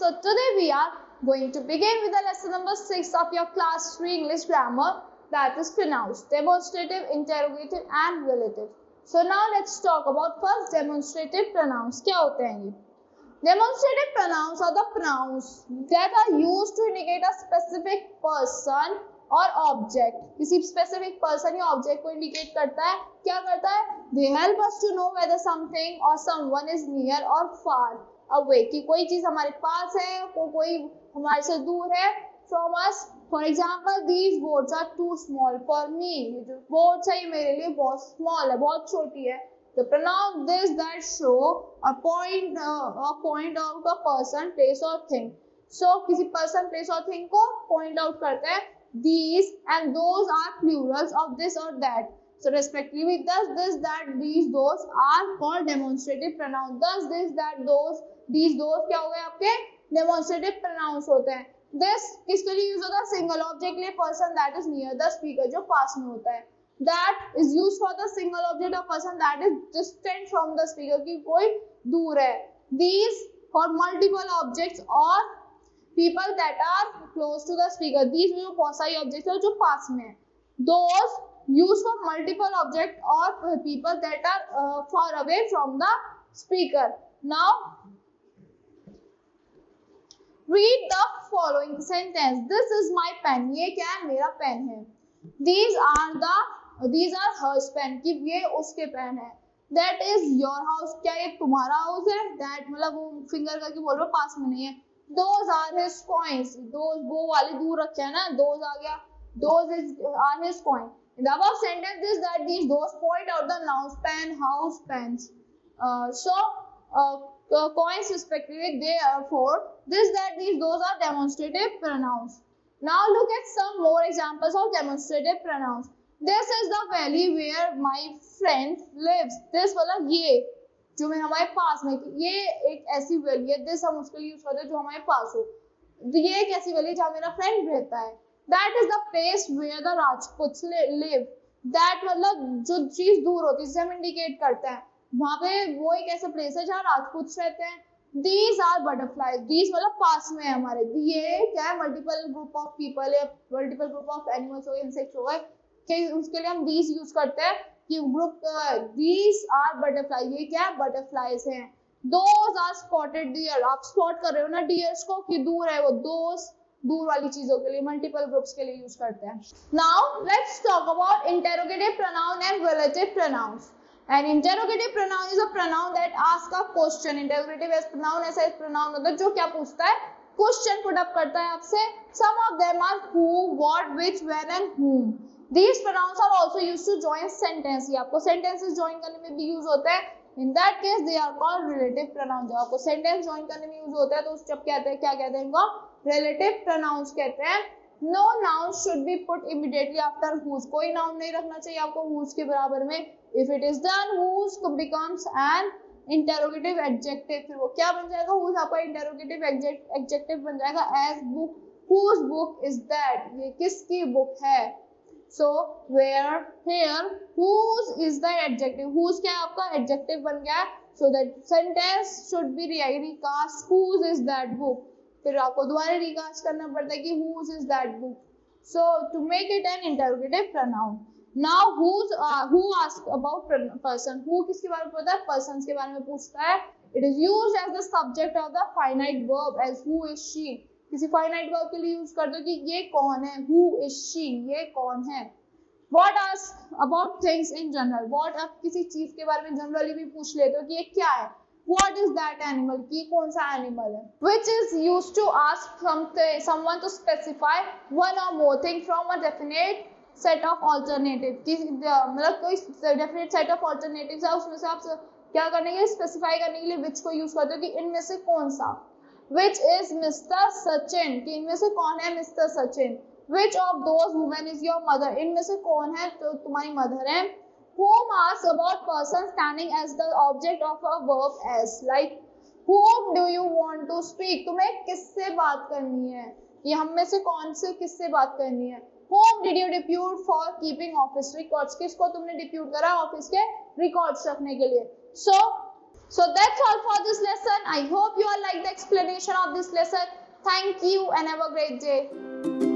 So today we are going to begin with the lesson number 6 of your class 3 English grammar, that is pronouns, demonstrative, interrogative and relative. So now let's talk about first demonstrative pronouns. क्या होते हैं ये? Demonstrative pronouns are the pronouns that are used to indicate a specific person और object. किसी specific person या object को indicate करता है. क्या करता है? They help us to know whether something और समवन इज नियर और फार अवे, कि कोई चीज हमारे पास है, कोई हमारे से दूर है. From us, for example these boards are too small for me. ये जो बोर्ड्स है ये मेरे लिए बहुत स्मॉल है, बहुत छोटी है. The pronoun this that show a point out a person, place or thing. So किसी person, place और thing को point out करते हैं. These and those are plurals of this or that. So respectively, thus, this, that, these, those are called demonstrative pronouns. Thus, this, that, those, these, those क्या हो गए आपके demonstrative pronouns होते हैं. This किसके लिए यूज होता है? सिंगल ऑब्जेक्ट के लिए, person that is near the speaker जो पास में होता है. That is used for the single object or person that is distant from the speaker, कि कोई दूर है. These for multiple objects or people that are close to the speaker. These जो बहुत सारी objects है जो पास में है. Those used for multiple object or people that are far away from the speaker. Now read the following sentence. This is my pen. ये क्या है? मेरा पेन है. These are hers pen, कि ये उसके पेन है. That is your house. क्या ये तुम्हारा हाउस है? That मतलब वो फिंगर करके बोल रहे हो, पास में नहीं है. Those are his coins. Those वो वाले दूर रखे हैं ना, those आ गया. Those are his coin. In the above sentence, this, that, these, those point out the nouns pen, house, pens. Coins respectively. Therefore, this, that, these, those are demonstrative pronouns. Now look at some more examples of demonstrative pronouns. This is the valley where my friend lives. This वाला ये जो मैं हमारे पास में, ये एक ऐसी valley है. दिस हम उसके लिए यूज करते हैं जो हमारे पास हो. ये एक ऐसी वैली जहाँ मेरा फ्रेंड रहता है. That is the place where the Rajputs live. That मतलब जो चीज दूर होती है जिसे हम इंडिकेट करते हैं, वहाँ पे वो एक ऐसा प्लेस है जहाँ राजपूत रहते हैं. These are butterflies. These मतलब पास में है हमारे. ये क्या है? मल्टीपल ग्रुप ऑफ पीपल या मल्टीपल ग्रुप ऑफ एनिमल्स हो, इंसेक्ट्स हो गए, कि उसके लिए हम these यूज करते हैं कि ग्रुप. These are butterflies. ये क्या है? बटरफ्लाइज हैं. Those are spotted deer. आप स्पॉट कर रहे हो ना डियर्स को कि दूर है वो. Those दूर वाली चीजों के लिए, मल्टीपल ग्रुप्स के लिए यूज करते हैं. Now let's talk about interrogative pronoun and relative pronouns. An interrogative pronoun is a pronoun that asks a question. Interrogative as pronoun ऐसा pronoun होता है जो क्या पूछता है? Question put up करता है आपसे. Some of them are who, what, which, when and whom. These pronouns are also used to join sentence. ये आपको sentences join करने में भी use होता है. In that case, they are called relative pronouns. जब आपको sentence join करने में use होता है तो उस जब क्या कहते हैं इनको? Relative pronouns कहते हैं. No noun should be put immediately after whose. कोई noun नहीं रखना चाहिए आपको whose के बराबर में. If it is done, whose becomes an interrogative adjective. फिर वो क्या बन जाएगा? whose आपका interrogative adjective बन जाएगा. As book, whose book is that? ये किसकी book है? So where, here, whose is the adjective. whose क्या आपका adjective बन गया. So that sentence should be recast. Whose is that book? फिर आपको दोबारा recast करना पड़ता है कि whose is that book. So to make it an interrogative pronoun. Now who ask about person. Who किसके बारे में पूछता है? Persons के बारे में पूछता है. It is used as the subject of the finite verb as who is she. किसी finite verb के लिए यूज कर दो कि ये कौन है. Who is she? ये कौन है. What ask about things in general. What आप किसी चीज के बारे में जनरली भी पूछ लेते हो कि ये क्या है. What is that animal? कि कौन सा एनिमल है. Which is used to ask someone to specify one or more things from a definite set of alternatives. कि मतलब कोई definite set of alternatives है, उसमें से आप क्या करने के लिए, स्पेसिफाई करने के लिए which को यूज करते हो कि इनमें से कौन सा. Which is Mr. Sachin. कि इनमें से कौन है Mr. Sachin. Which of those women is your mother. इनमें से कौन है तो तुम्हारी मदर है. Whom asks about person standing as the object of a verb as. Like whom do you want to speak. तुम्हें किससे बात करनी है. ये हम में से कौन से किससे बात करनी है. Whom did you depute for keeping office records. किसको तुमने depute करा ऑफिस के records रखने के लिए. So So that's all for this lesson. I hope you all like the explanation of this lesson. Thank you and have a great day.